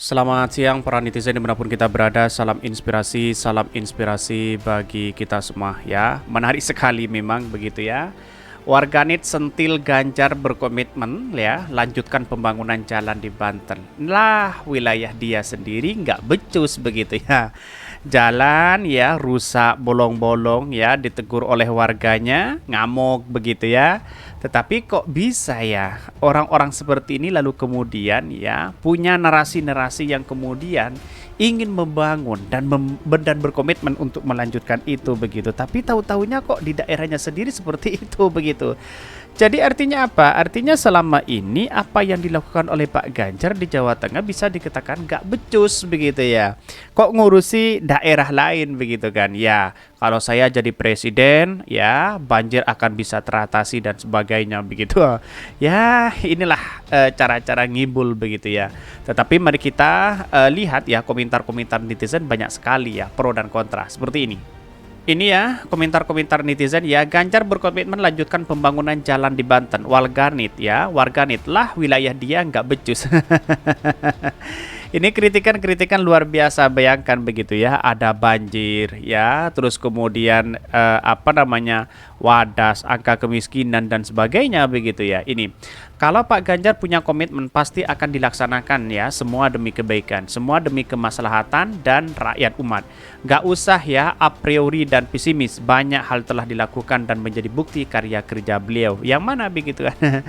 Selamat siang para netizen dimanapun kita berada. Salam inspirasi bagi kita semua ya. Menarik sekali memang begitu ya. Warganet sentil Ganjar berkomitmen ya lanjutkan pembangunan jalan di Banten. Lah wilayah dia sendiri nggak becus begitu ya. Jalan ya rusak bolong-bolong ya, ditegur oleh warganya, ngamuk begitu ya. Tetapi kok bisa ya orang-orang seperti ini lalu kemudian ya punya narasi-narasi yang kemudian ingin membangun dan berkomitmen untuk melanjutkan itu begitu. Tapi tahu-tahunya kok di daerahnya sendiri seperti itu begitu. Jadi artinya apa? Artinya selama ini apa yang dilakukan oleh Pak Ganjar di Jawa Tengah bisa dikatakan nggak becus begitu ya. Kok ngurusi daerah lain begitu kan? Ya, kalau saya jadi presiden ya banjir akan bisa teratasi dan sebagainya begitu. Ya, inilah cara-cara ngibul begitu ya. Tetapi mari kita lihat ya komentar-komentar netizen banyak sekali ya pro dan kontra seperti ini. Ini ya komentar-komentar netizen ya. Ganjar berkomitmen lanjutkan pembangunan jalan di Banten. Warganet ya, warganet lah wilayah dia nggak becus. Ini kritikan-kritikan luar biasa, bayangkan begitu ya, ada banjir ya, terus kemudian wadas, angka kemiskinan dan sebagainya begitu ya. Ini kalau Pak Ganjar punya komitmen pasti akan dilaksanakan ya, semua demi kebaikan, semua demi kemaslahatan dan rakyat umat. Gak usah ya a priori dan pesimis, banyak hal telah dilakukan dan menjadi bukti karya kerja beliau. Yang mana begitu kan?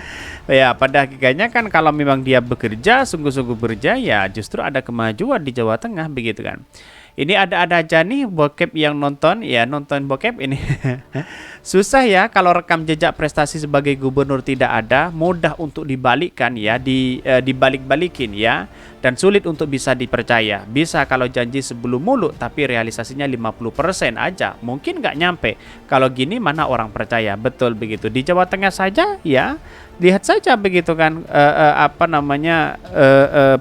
Ya pada hakikatnya kan kalau memang dia bekerja, sungguh-sungguh bekerja ya justru ada kemajuan di Jawa Tengah begitu kan. Ini ada aja nih bokep yang nonton ya, nonton bokep ini. Susah ya kalau rekam jejak prestasi sebagai gubernur tidak ada, mudah untuk dibalikkan ya, dibalik-balikin ya, dan sulit untuk bisa dipercaya. Bisa kalau janji sebelum mulut tapi realisasinya 50% aja, mungkin nggak nyampe. Kalau gini mana orang percaya? Betul begitu. Di Jawa Tengah saja ya, lihat saja begitu kan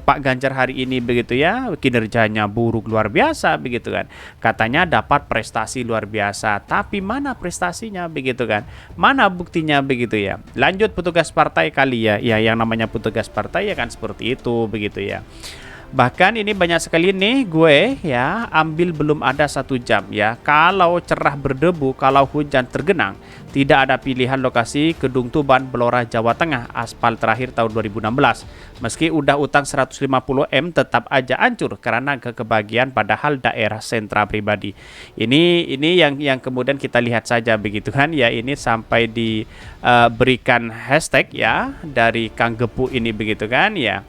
Pak Ganjar hari ini begitu ya, kinerjanya buruk luar biasa begitu kan. Katanya dapat prestasi luar biasa, tapi mana prestasinya begitu kan? Mana buktinya begitu ya? Lanjut petugas partai kali ya. Ya yang namanya petugas partai ya kan seperti itu begitu ya. Bahkan ini banyak sekali nih gue ya ambil belum ada 1 jam ya. Kalau cerah berdebu, kalau hujan tergenang, tidak ada pilihan lokasi Kedung Tuban, Blora, Jawa Tengah, aspal terakhir tahun 2016. Meski udah utang 150 M tetap aja hancur karena kebagian padahal daerah sentra pribadi. Ini yang kemudian kita lihat saja begitu kan ya, ini sampai diberikan hashtag ya dari Kang Gepu ini begitu kan ya.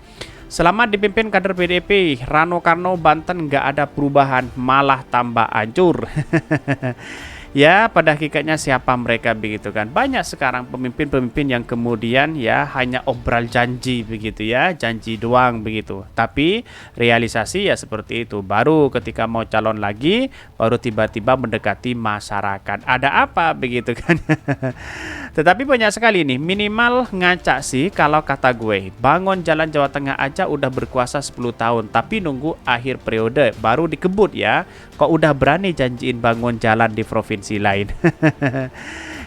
Selama dipimpin kader PDIP, Rano Karno Banten nggak ada perubahan, malah tambah hancur. Ya, pada hakikatnya siapa mereka begitu kan? Banyak sekarang pemimpin-pemimpin yang kemudian ya hanya obral janji begitu ya, janji doang begitu. Tapi realisasi ya seperti itu. Baru ketika mau calon lagi, baru tiba-tiba mendekati masyarakat. Ada apa begitu kan? Tetapi banyak sekali nih, minimal ngaca sih kalau kata gue. Bangun jalan Jawa Tengah aja udah berkuasa 10 tahun, tapi nunggu akhir periode baru dikebut ya. Kok udah berani janjiin bangun jalan di provinsi lain.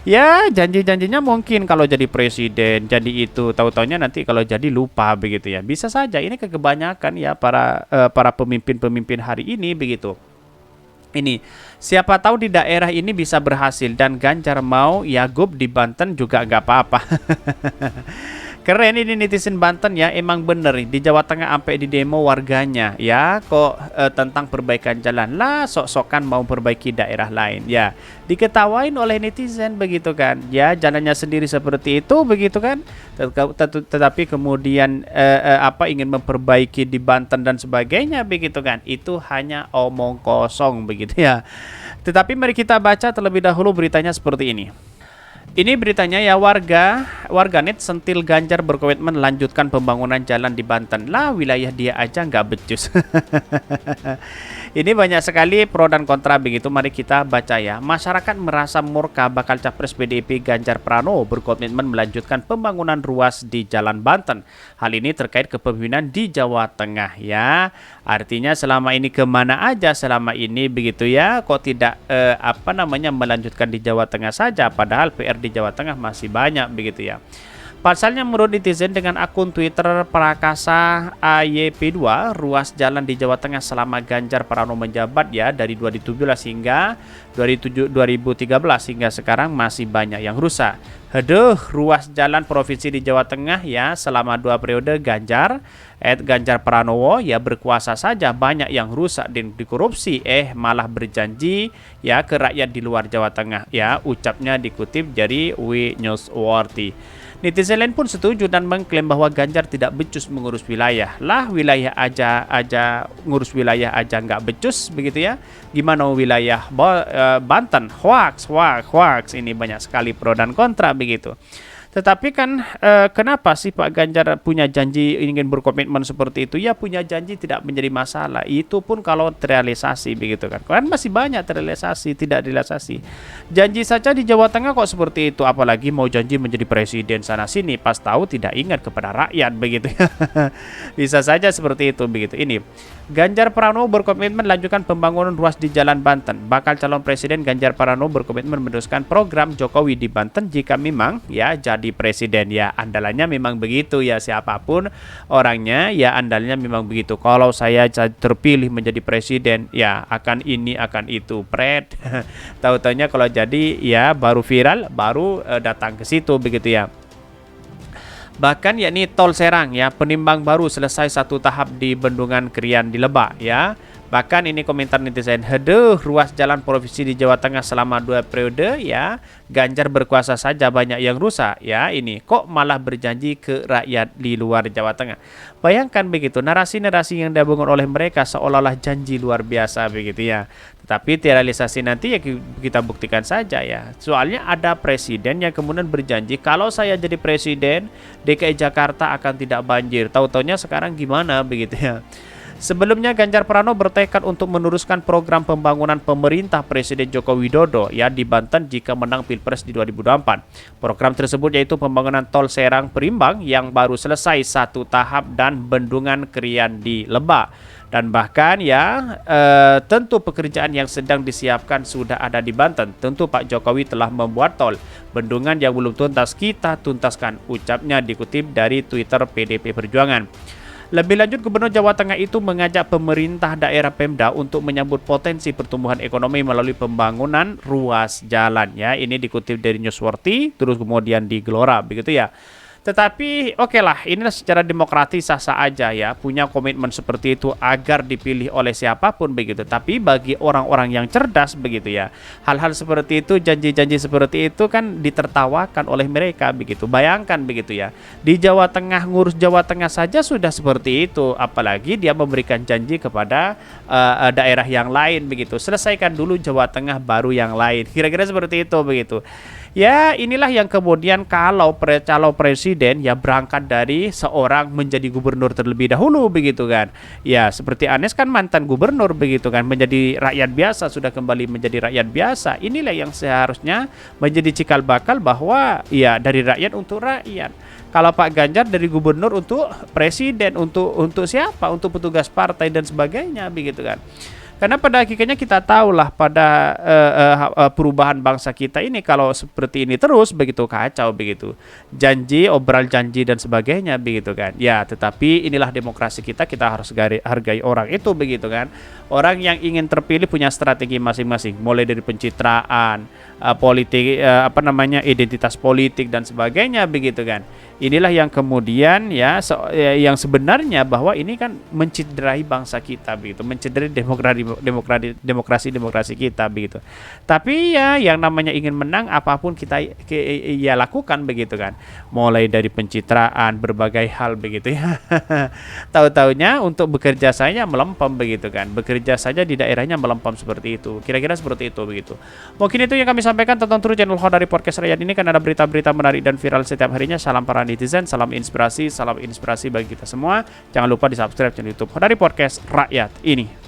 Ya janji-janjinya mungkin kalau jadi presiden, jadi itu, tahu-taunya nanti kalau jadi lupa begitu ya. Bisa saja ini kebanyakan ya para pemimpin-pemimpin hari ini begitu. Ini siapa tahu di daerah ini bisa berhasil dan Ganjar mau Yagob di Banten juga nggak apa-apa. Keren ini netizen Banten ya, emang bener di Jawa Tengah sampai di demo warganya ya, kok tentang perbaikan jalan lah, sok-sokan mau perbaiki daerah lain ya, diketawain oleh netizen begitu kan ya, jalannya sendiri seperti itu begitu kan, tetapi kemudian ingin memperbaiki di Banten dan sebagainya begitu kan, itu hanya omong kosong begitu ya. Tetapi mari kita baca terlebih dahulu beritanya seperti ini. Ini beritanya ya, warganet sentil Ganjar berkomitmen melanjutkan pembangunan jalan di Banten. Lah wilayah dia aja nggak becus. Ini banyak sekali pro dan kontra begitu. Mari kita baca ya. Masyarakat merasa murka bakal capres PDIP Ganjar Pranowo berkomitmen melanjutkan pembangunan ruas di Jalan Banten. Hal ini terkait kepemimpinan di Jawa Tengah ya. Artinya selama ini kemana aja selama ini begitu ya. Kok tidak melanjutkan di Jawa Tengah saja, padahal PR di Jawa Tengah masih banyak begitu ya. Pasalnya menurut netizen dengan akun Twitter Prakasa AYP2, ruas jalan di Jawa Tengah selama Ganjar Pranowo menjabat ya dari 2017 hingga 2013 hingga sekarang masih banyak yang rusak. Haduh, ruas jalan provinsi di Jawa Tengah ya selama 2 periode Ganjar Pranowo ya berkuasa saja banyak yang rusak dan dikorupsi, malah berjanji ya ke rakyat di luar Jawa Tengah ya, ucapnya dikutip dari W Newsworthy. Netizen lain pun setuju dan mengklaim bahwa Ganjar tidak becus mengurus wilayah. Lah wilayah aja ngurus wilayah aja nggak becus begitu ya. Gimana wilayah Banten? Hoax. Ini banyak sekali pro dan kontra begitu. Tetapi kan kenapa sih Pak Ganjar punya janji ingin berkomitmen seperti itu? Ya punya janji tidak menjadi masalah. Itu pun kalau terrealisasi begitu kan. Kan masih banyak terrealisasi, tidak realisasi. Janji saja di Jawa Tengah kok seperti itu, apalagi mau janji menjadi presiden sana sini pas tahu tidak ingat kepada rakyat begitu ya. Bisa saja seperti itu begitu. Ini Ganjar Pranowo berkomitmen lanjutkan pembangunan ruas di Jalan Banten. Bakal calon presiden Ganjar Pranowo berkomitmen meneruskan program Jokowi di Banten jika memang ya jadi presiden ya. Andalannya memang begitu ya, siapapun orangnya ya andalnya memang begitu. Kalau saya terpilih menjadi presiden ya akan ini akan itu pret. Tahu-taunya kalau jadi ya baru viral baru datang ke situ begitu ya. Bahkan yakni tol Serang ya, penimbang baru selesai 1 tahap di Bendungan Krian di Lebak ya. Bahkan ini komentar netizen, haduh ruas jalan provinsi di Jawa Tengah selama 2 periode ya, Ganjar berkuasa saja banyak yang rusak ya, ini kok malah berjanji ke rakyat di luar Jawa Tengah. Bayangkan begitu, narasi-narasi yang dibangun oleh mereka seolah-olah janji luar biasa begitu ya. Tetapi realisasi nanti ya kita buktikan saja ya. Soalnya ada presiden yang kemudian berjanji kalau saya jadi presiden DKI Jakarta akan tidak banjir. Tahu-taunya sekarang gimana begitu ya. Sebelumnya Ganjar Pranowo bertekad untuk meneruskan program pembangunan pemerintah Presiden Joko Widodo ya di Banten jika menang Pilpres di 2024. Program tersebut yaitu pembangunan tol Serang Perimbang yang baru selesai 1 tahap dan Bendungan Krian di Lebak. Dan bahkan ya tentu pekerjaan yang sedang disiapkan sudah ada di Banten. Tentu Pak Jokowi telah membuat tol. Bendungan yang belum tuntas kita tuntaskan, ucapnya dikutip dari Twitter PDP Perjuangan. Lebih lanjut, Gubernur Jawa Tengah itu mengajak pemerintah daerah Pemda untuk menyambut potensi pertumbuhan ekonomi melalui pembangunan ruas jalan ya. Ini dikutip dari Newsworthy, terus kemudian di Gelora begitu ya. Tetapi oke lah, inilah secara demokratis sah-sah aja ya, punya komitmen seperti itu agar dipilih oleh siapapun begitu. Tapi bagi orang-orang yang cerdas begitu ya, hal-hal seperti itu, janji-janji seperti itu kan ditertawakan oleh mereka begitu. Bayangkan begitu ya, di Jawa Tengah, ngurus Jawa Tengah saja sudah seperti itu, apalagi dia memberikan janji kepada daerah yang lain begitu. Selesaikan dulu Jawa Tengah baru yang lain, kira-kira seperti itu begitu. Ya inilah yang kemudian kalau calon presiden ya berangkat dari seorang menjadi gubernur terlebih dahulu begitu kan. Ya seperti Anies kan mantan gubernur begitu kan, menjadi rakyat biasa, sudah kembali menjadi rakyat biasa. Inilah yang seharusnya menjadi cikal bakal bahwa ya dari rakyat untuk rakyat. Kalau Pak Ganjar dari gubernur untuk presiden, untuk siapa? Untuk petugas partai dan sebagainya begitu kan. Karena pada hakikatnya kita tahulah pada perubahan bangsa kita ini kalau seperti ini terus begitu kacau begitu. Janji, obral janji dan sebagainya begitu kan. Ya, tetapi inilah demokrasi kita harus hargai orang itu begitu kan. Orang yang ingin terpilih punya strategi masing-masing, mulai dari pencitraan, politik identitas politik dan sebagainya begitu kan. Inilah yang kemudian ya yang sebenarnya bahwa ini kan menciderai bangsa kita begitu, menciderai demokrasi kita begitu. Tapi ya yang namanya ingin menang apapun kita ya lakukan begitu kan. Mulai dari pencitraan berbagai hal begitu ya. Tahu-taunya untuk bekerja saja melempem begitu kan. Bekerja saja di daerahnya melempem seperti itu. Kira-kira seperti itu begitu. Mungkin itu yang kami sampaikan tentang terus channel Ho dari Podcast Rakyat ini, kan ada berita-berita menarik dan viral setiap harinya. Salam para netizen, salam inspirasi bagi kita semua. Jangan lupa di subscribe channel YouTube Ho dari Podcast Rakyat ini.